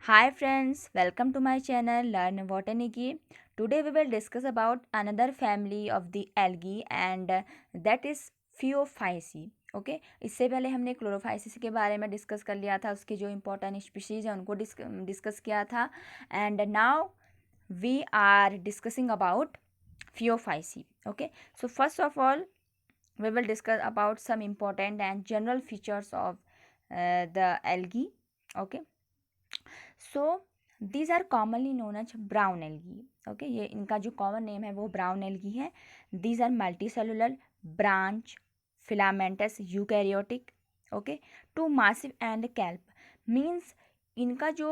Hi friends, welcome to my channel Learn Botany. Today we will discuss about another family of the algae and that is Phaeophyceae. Okay इससे पहले हमने क्लोरोफाइसिस के बारे में discuss कर लिया था, उसके जो इम्पोर्टेंट स्पीशीज हैं उनको डिस्कस किया था and now we are discussing about Phaeophyceae. Okay so first of all we will discuss about some important and general features of the algae. Okay, so these are commonly known as brown algae. Okay, ये इनका जो common name है वो brown algae है. These are multicellular branch filamentous eukaryotic. Okay, to massive and kelp means इनका जो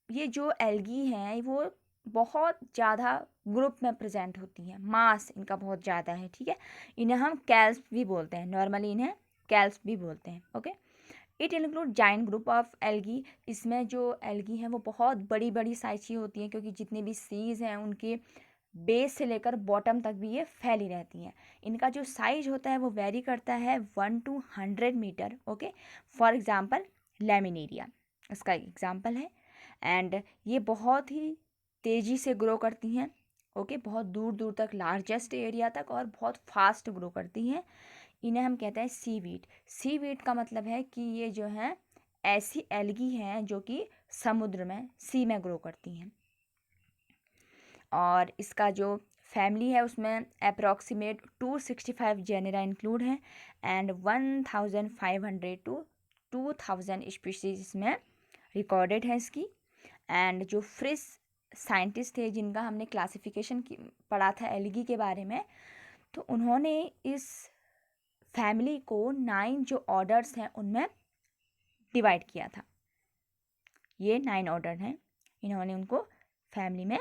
ये जो एल्गी हैं वो बहुत ज़्यादा ग्रुप में प्रेजेंट होती हैं. मास इनका बहुत ज़्यादा है. ठीक है, इन्हें हम कैल्प भी बोलते हैं, नॉर्मली इन्हें कैल्प भी बोलते हैं. Okay, it include giant group of algae. इसमें जो एल्गी हैं वो बहुत बड़ी बड़ी साइज की होती हैं क्योंकि जितने भी सीज हैं उनके बेस से लेकर बॉटम तक भी ये फैली रहती हैं. इनका जो साइज होता है वो वेरी करता है 1 to 100 metre. Okay, for example laminaria इसका एग्जांपल है. एंड ये बहुत ही तेज़ी से ग्रो करती हैं. ओके, बहुत दूर दूर तक लार्जेस्ट एरिया तक और बहुत फास्ट ग्रो करती हैं. इन्हें हम कहते हैं सीवीड. सीवीड का मतलब है कि ये जो है ऐसी एल्गी हैं जो कि समुद्र में सी में ग्रो करती हैं. और इसका जो फैमिली है उसमें अप्रॉक्सीमेट 265 जेनेरा इंक्लूड हैं एंड 1500 to 2000 स्पीशीज इसमें रिकॉर्डेड है इसकी. एंड जो फ्रिश साइंटिस्ट थे जिनका हमने क्लासिफिकेशन पढ़ा था एल्गी के बारे में, तो उन्होंने इस फैमिली को 9 जो ऑर्डर्स हैं उनमें डिवाइड किया था. ये 9 ऑर्डर हैं, इन्होंने उनको फैमिली में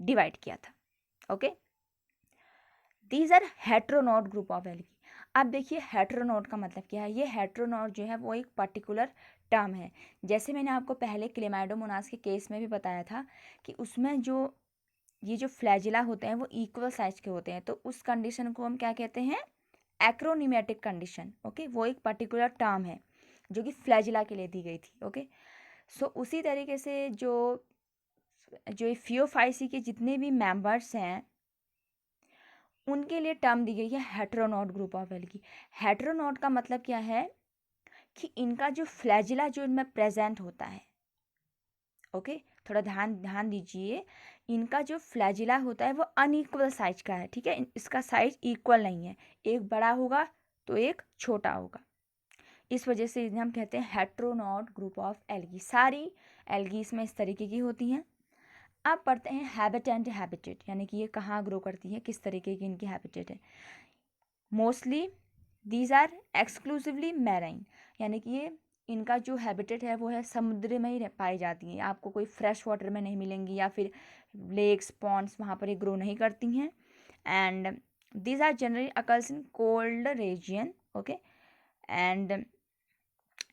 डिवाइड किया था. Okay, these are heterokont group of algae. अब देखिए हेट्रोनॉट का मतलब क्या है. ये हेट्रोनॉट जो है वो एक पर्टिकुलर टर्म है. जैसे मैंने आपको पहले क्लेमाइडोमोनास के केस में भी बताया था कि उसमें जो ये जो फ्लैजिला होते हैं वो इक्वल साइज के होते हैं, तो उस कंडीशन को हम क्या कहते हैं, एक्रोनिमेटिक कंडीशन. ओके, वो एक पर्टिकुलर टर्म है जो कि फ्लैजिला के लिए दी गई थी. ओके, सो उसी तरीके से जो जो फियोफाइसी के जितने भी मेंबर्स हैं उनके लिए टर्म दी गई है हेट्रोनॉट ग्रुप ऑफ एल्गी. हेट्रोनॉट का मतलब क्या है कि इनका जो फ्लैजिला जो इनमें प्रेजेंट होता है, ओके थोड़ा ध्यान ध्यान दीजिए, इनका जो फ्लैजिला होता है वो अनइक्वल साइज का है. ठीक है, इसका साइज इक्वल नहीं है, एक बड़ा होगा तो एक छोटा होगा. इस वजह से इन्हें हम कहते हैं हेट्रोनॉट ग्रुप ऑफ एल्गी. सारी एल्गी इसमें इस तरीके की होती हैं. अब पढ़ते हैं हैबिट एंड हैबिटेट, यानी कि ये कहाँ ग्रो करती है, किस तरीके की इनकी हैबिटेट है. Mostly these are exclusively marine, यानी कि ये इनका जो हैबिटेट है वो है समुद्र में ही पाई जाती हैं. आपको कोई फ्रेश वाटर में नहीं मिलेंगी या फिर लेक्स पॉन्ड्स, वहाँ पर ये ग्रो नहीं करती हैं. And these are generally occurs in cold region. Okay, and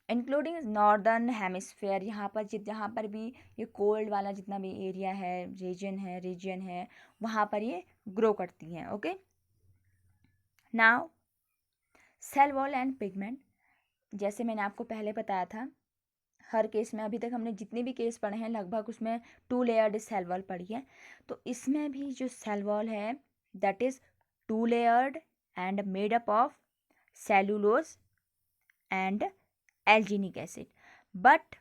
including northern hemisphere. जहाँ पर भी ये कोल्ड वाला जितना भी एरिया है, रीजन है वहाँ पर ये ग्रो करती हैं. Okay, now cell wall and pigment. जैसे मैंने आपको पहले बताया था, हर केस में अभी तक हमने जितने भी केस पढ़े हैं लगभग उसमें 2 लेयर्ड सेल वॉल पढ़ी है. तो इसमें भी जो सेल वॉल है that is 2 layered and made up of cellulose and alginic acid. But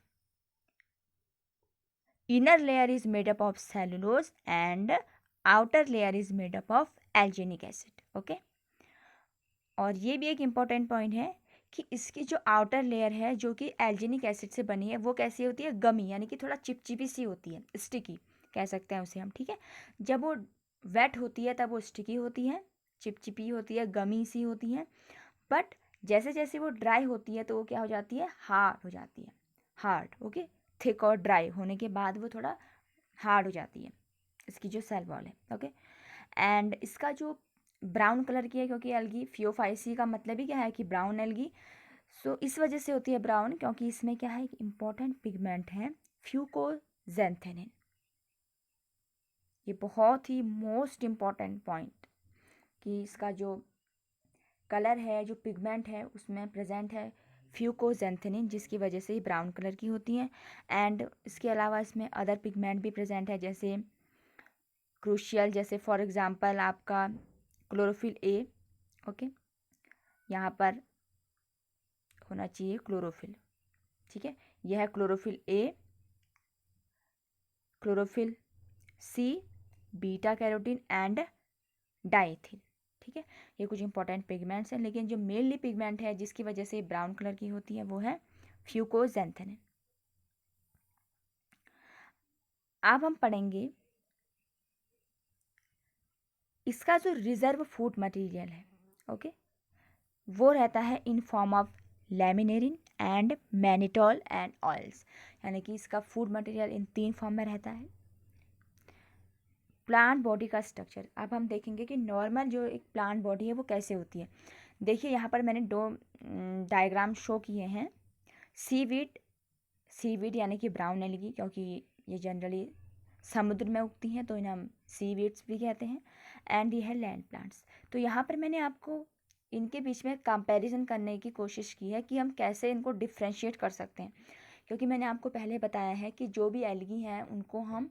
inner layer is made up of cellulose and outer layer is made up of alginic acid. Okay, और ये भी एक important point है कि इसकी जो outer layer है जो कि एल्जिनिक एसिड से बनी है वो कैसी होती है, गमी, यानी कि थोड़ा चिपचिपी सी होती है, स्टिकी कह सकते हैं उसे हम. ठीक है, जब वो वेट होती है तब वो स्टिकी होती है, चिपचिपी होती है, गमी सी होती है. बट जैसे जैसे वो ड्राई होती है तो वो क्या हो जाती है, हार्ड हो जाती है. हार्ड, ओके, थिक और ड्राई होने के बाद वो थोड़ा हार्ड हो जाती है इसकी जो सेल वॉल है. ओके, एंड इसका जो ब्राउन कलर की है क्योंकि एल्गी फियोफाइसी का मतलब ही क्या है कि ब्राउन एल्गी. सो इस वजह से होती है ब्राउन क्योंकि इसमें क्या है, एक इम्पॉर्टेंट पिगमेंट है फ्यूकोजेंथेनिन. ये बहुत ही मोस्ट इम्पॉर्टेंट पॉइंट कि इसका जो कलर है, जो पिगमेंट है उसमें प्रेजेंट है फ्यूकोजेंथेनिन, जिसकी वजह से ये ब्राउन कलर की होती हैं। एंड इसके अलावा इसमें अदर पिगमेंट भी प्रेजेंट है, जैसे क्रूशियल, जैसे फॉर एग्जांपल आपका क्लोरोफिल ए। ओके, यहाँ पर होना चाहिए क्लोरोफिल, ठीक है। यह है chlorophyll a, chlorophyll c, beta carotene and diethyl, ठीक है। ये कुछ इंपॉर्टेंट पिगमेंट्स हैं, लेकिन जो मेनली पिगमेंट है जिसकी वजह से ब्राउन कलर की होती है वो है फ्यूकोजेंथेनिन। अब हम पढ़ेंगे इसका जो रिजर्व फूड मटेरियल है, ओके, वो रहता है in form of लैमिनेरिन and mannitol and oils, यानी कि इसका फूड मटेरियल इन 3 फॉर्म में रहता है। प्लांट बॉडी का स्ट्रक्चर, अब हम देखेंगे कि नॉर्मल जो एक प्लांट बॉडी है वो कैसे होती है। देखिए यहाँ पर मैंने 2 डायग्राम शो किए हैं। सीवीड, सीवीड यानी कि ब्राउन एल्गी, क्योंकि ये जनरली समुद्र में उगती हैं तो इन्हें हम सीवीड्स भी कहते हैं। एंड ये है लैंड प्लांट्स। तो यहाँ पर मैंने आपको इनके बीच में कंपैरिजन करने की कोशिश की है कि हम कैसे इनको डिफ्रेंशिएट कर सकते हैं, क्योंकि मैंने आपको पहले बताया है कि जो भी एल्गी हैं उनको हम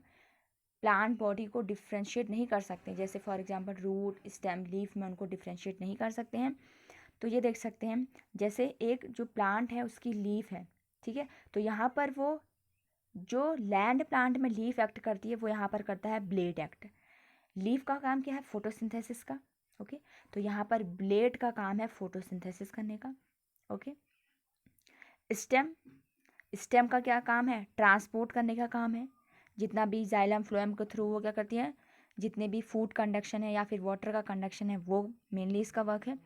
प्लांट बॉडी को डिफ्रेंशिएट नहीं कर सकते, जैसे for example root, stem, leaf में उनको डिफ्रेंशिएट नहीं कर सकते हैं। तो ये देख सकते हैं, जैसे एक जो प्लांट है उसकी लीफ है, ठीक है, तो यहाँ पर वो जो लैंड प्लांट में लीफ एक्ट करती है वो यहाँ पर करता है ब्लेड एक्ट। लीफ का काम क्या है? फोटोसिंथेसिस का। ओके, तो यहाँ पर ब्लेड का काम है फोटोसिंथेसिस करने का। ओके, स्टेम, स्टेम का क्या काम है? ट्रांसपोर्ट करने का काम है। जितना भी जाइलम फ्लोएम के थ्रू वो क्या करती है, जितने भी फूड कंडक्शन है या फिर वाटर का कंडक्शन है वो मेनली इसका वर्क है।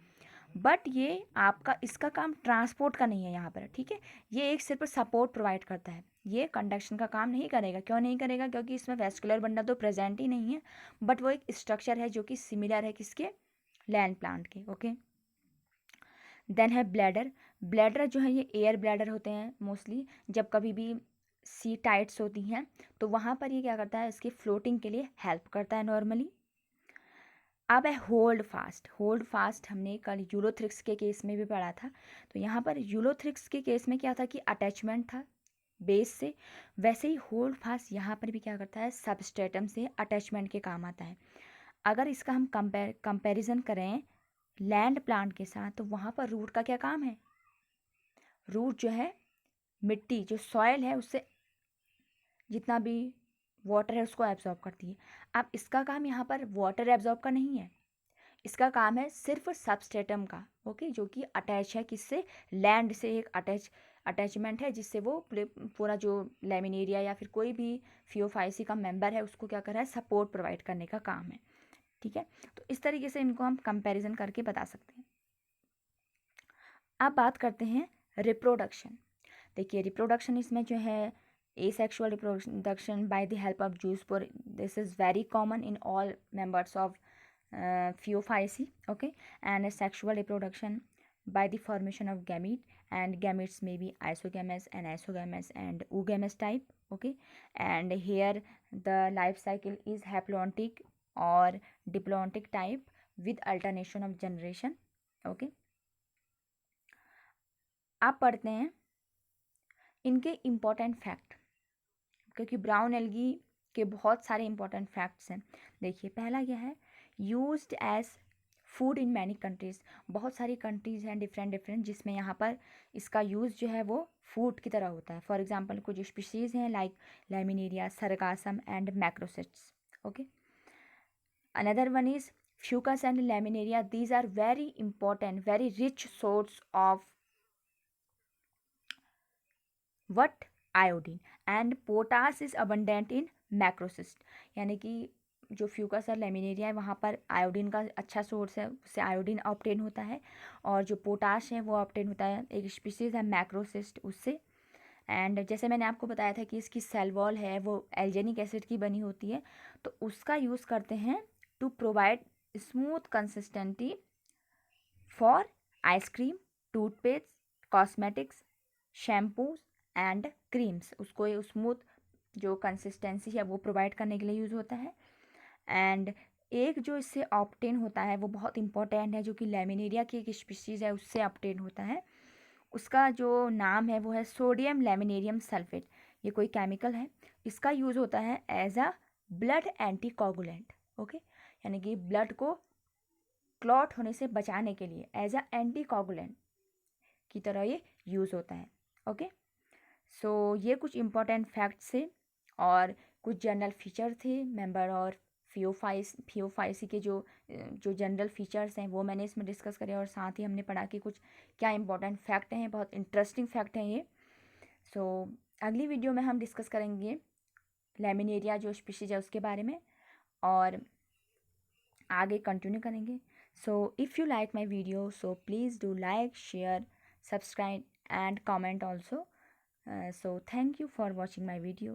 बट ये आपका इसका काम ट्रांसपोर्ट का नहीं है यहाँ पर, ठीक है। ये एक सिर्फ सपोर्ट प्रोवाइड करता है, ये कंडक्शन का काम नहीं करेगा। क्यों नहीं करेगा? क्योंकि इसमें वेस्कुलर बंडल तो प्रेजेंट ही नहीं है, बट वो एक स्ट्रक्चर है जो कि सिमिलर है किसके? लैंड प्लांट के। ओके, देन है ब्लैडर। ब्लैडर जो है ये एयर ब्लैडर होते हैं मोस्टली, जब कभी भी सी टाइट्स होती हैं तो वहाँ पर ये क्या करता है, इसकी फ्लोटिंग के लिए हेल्प करता है नॉर्मली। अब है होल्ड फास्ट। होल्ड फास्ट हमने कल यूलोथ्रिक्स के केस में भी पढ़ा था। तो यहाँ पर यूलोथ्रिक्स के केस में क्या था कि अटैचमेंट था बेस से, वैसे ही होल्ड फास्ट यहाँ पर भी क्या करता है, सबस्ट्रेटम से अटैचमेंट के काम आता है। अगर इसका हम कंपैरिजन करें लैंड प्लांट के साथ, तो वहाँ पर रूट का क्या काम है? रूट जो है मिट्टी, जो सॉयल है उससे जितना भी वाटर है उसको एब्जॉर्ब करती है। अब इसका काम यहाँ पर वाटर एब्जॉर्ब का नहीं है, इसका काम है सिर्फ सबस्ट्रेटम का। ओके, जो कि अटैच है किससे? लैंड से। एक अटैचमेंट है जिससे वो पूरा जो लैमिनेरिया या फिर कोई भी फियोफाइसी का मेंबर है उसको क्या कर रहा है, सपोर्ट प्रोवाइड करने का काम है, ठीक है। तो इस तरीके से इनको हम कंपैरिजन करके बता सकते हैं। अब बात करते हैं रिप्रोडक्शन। देखिए रिप्रोडक्शन इसमें जो है asexual reproduction by the help of zoospore, this is very common in all members of Phaeophyceae. Okay, and sexual reproduction by the formation of gamete, and gametes may be isogamous, anisogamous and oogamous type. Okay, and here the life cycle is haplontic or diplontic type with alternation of generation. Okay, आप पढ़ते हैं इनके important fact, क्योंकि brown algae के बहुत सारे important facts हैं। देखिए पहला क्या है, used as food in many countries. बहुत सारी कंट्रीज़ हैं डिफरेंट डिफरेंट जिसमें यहाँ पर इसका यूज़ जो है वो फूड की तरह होता है। फॉर एग्जांपल कुछ स्पीशीज़ हैं like laminaria, sargassum and macrocystis. Okay, another one is fucus and laminaria, these are very important, very rich source of what? Iodine. And potash is abundant in macrocystis, यानी कि जो Fucus और laminaria है वहाँ पर iodine का अच्छा source है, उससे आयोडीन ऑब्टेन होता है। और जो पोटाश है वो ऑब्टेन होता है एक स्पीसीज है मैक्रोसिस्ट उससे। एंड जैसे मैंने आपको बताया था कि इसकी सेल वॉल है वो एल्जेनिक एसिड की बनी होती है, तो उसका यूज़ करते हैं to provide smooth consistency for ice cream, toothpaste, cosmetics, shampoos and creams. उसको ये स्मूथ जो कंसिस्टेंसी है वो प्रोवाइड करने के लिए यूज़ होता है। एंड एक जो इससे ऑप्टेन होता है वो बहुत इंपॉर्टेंट है, जो कि लैमिनेरिया की एक स्पीशीज़ है उससे ऑप्टेन होता है, उसका जो नाम है वो है सोडियम लेमिनेरियम सल्फेट। ये कोई केमिकल है, इसका यूज़ होता है as a blood anticoagulant. Okay, यानी कि ब्लड को क्लॉट होने से बचाने के लिए एज अ एंटीकोगुलेंट की तरह ये यूज़ होता है। ओके, सो ये कुछ इम्पोर्टेंट फैक्ट्स थे और कुछ जनरल फीचर थे मेंबर और फियोफाइसी के जो जनरल फीचर्स हैं वो मैंने इसमें डिस्कस करे, और साथ ही हमने पढ़ा कि कुछ क्या इंपॉर्टेंट फैक्ट हैं, बहुत इंटरेस्टिंग फैक्ट हैं ये। सो अगली वीडियो में हम डिस्कस करेंगे लेमिनेरिया जो स्पीशीज है उसके बारे में, और आगे कंटिन्यू करेंगे। So if you like my video so please do like, share, subscribe and comment also. So thank you for watching my video.